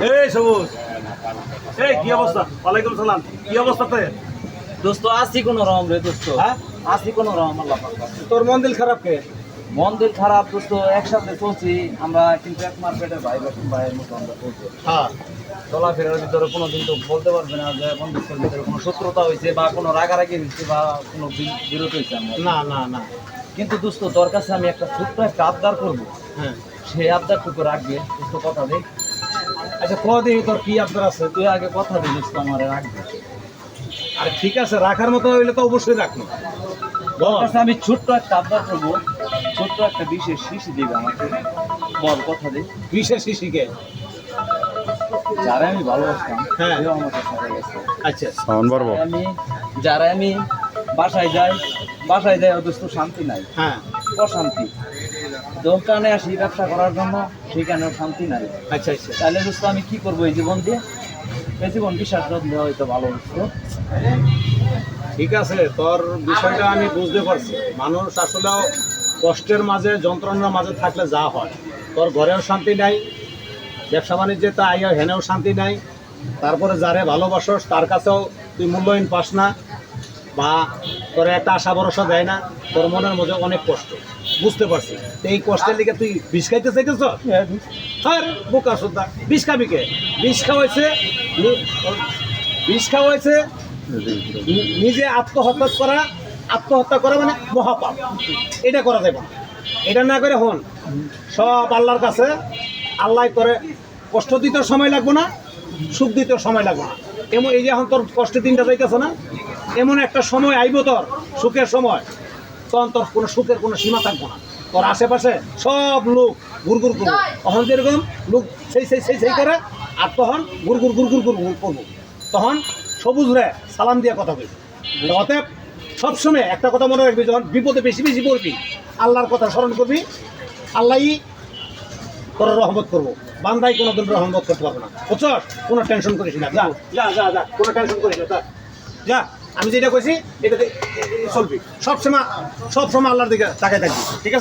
এই সবুজ, এই কি অবস্থা? ওয়ালাইকুম সালাম। কি অবস্থাতে? দোস্ত আসি কোনো রকম রে দোস্ত, হ্যাঁ আসি কোনো রকম আল্লাহ পাক। তোর মন দিল খারাপ কে? মন দিল খারাপ দোস্ত, একসাথে চলছি আমরা, কিন্তু এক মার্কেটের ভাইয়ের মতো আমরা চলছি। হ্যাঁ চলাফেরার ভিতরে কোনোদিন তো বলতে পারবে না যে বন্ধুত্বের ভিতরে কোনো শত্রুতা হয়েছে বা কোনো রাগারাগি হয়েছে বা কোনো বিরোধ হয়েছে আমরা। না না না। কিন্তু দোস্ত তোর কাছে আমি একটা ছোট্ট একটা আবদার করবো, হ্যাঁ সেই আবদারটুকু রাখবে দোস্ত, কথা দে। আচ্ছা ক দেখি তোর কি আপনার আছে। তুই আগে কথা দে দোস্ত, আমার রাখবে। আর ঠিক আছে, রাখার মতো হইলে তো অবশ্যই রাখবো। তোর কাছে আমি ছোট্ট একটা আবদার করবো, ছোট্ট একটা বিশেষ শিশি দিবে আমাকে, বল কথা দে। বিশেষ শিশিকে? যারা আমি ভালোবাসতাম হ্যাঁ। সেও আমাকে ছেড়ে গেছে। আচ্ছা যারা আমি বাসায় যাই দোস্ত শান্তি নাই, হ্যাঁ অশান্তি। দোকানে আসি ব্যবসা করার জন্য, সেখানেও শান্তি নাই। আচ্ছা আচ্ছা। তাহলে দোস্ত আমি কি করবো এই জীবন দিয়ে? এই জীবন বিশ্বাস করলে হয়তো ভালো দোস্ত। ঠিক আছে, তোর বিষয়টা আমি বুঝতে পারছি। মানুষ আসলেও কষ্টের মাঝে, যন্ত্রণার মাঝে থাকলে যা হয়, তোর ঘরেও শান্তি নাই, ব্যবসা বাণিজ্যে তা আইয়া হেনেও শান্তি নাই, তারপরে যারে ভালোবাসস তার কাছেও তুই মূল্যায়ন পাস না, বা তোর একটা আশা ভরসা দেয় না, তোর মনের মধ্যে অনেক কষ্ট, বুঝতে পারছি। তো এই কষ্টের লিগে তুই বিষ খাইতে চাইতেছ? হ্যাঁ বোকা সুদ্ধা, বিষ খাবি কে? বিষ খাওয়াইছে নিজে আত্মহত্যা করা মানে মহাপাপ। এটা করা যাবে না। এটা না করে হন সব আল্লাহর কাছে। আল্লাহ করে কষ্ট দিতেও সময় লাগবে না, সুখ দিতেও সময় লাগবে না। এমন এই যে এখন তোর কষ্টের দিনটা যাইতেছে না, এমন একটা সময় আইব তোর সুখের সময়, তখন তোর কোনো সুখের কোনো সীমা থাকবে না। তোর আশেপাশে সব লোক গুড়গুড় করবো, তখন যেরকম লোক সেই করে, আর তখন গুড়গুড় করবো, তখন সবুজ রে সালাম দিয়ে কথা বলবি। অতএব সবসময় একটা কথা মনে রাখবি, যখন বিপদে বেশি বেশি পড়বি আল্লাহর কথা স্মরণ করবি, আল্লাহই তোর রহমত করবো, বান্দাই কোনোদিন রহমত করতে পারবো না। বুঝছস? কোনো টেনশন করিস না, যা যা যা যা, কোনো টেনশন করিস না, যা। আমি যেটা কইছি এটাতে চলবি, সবসময় আল্লাহর দিকে তাকায় থাকবি, ঠিক আছে?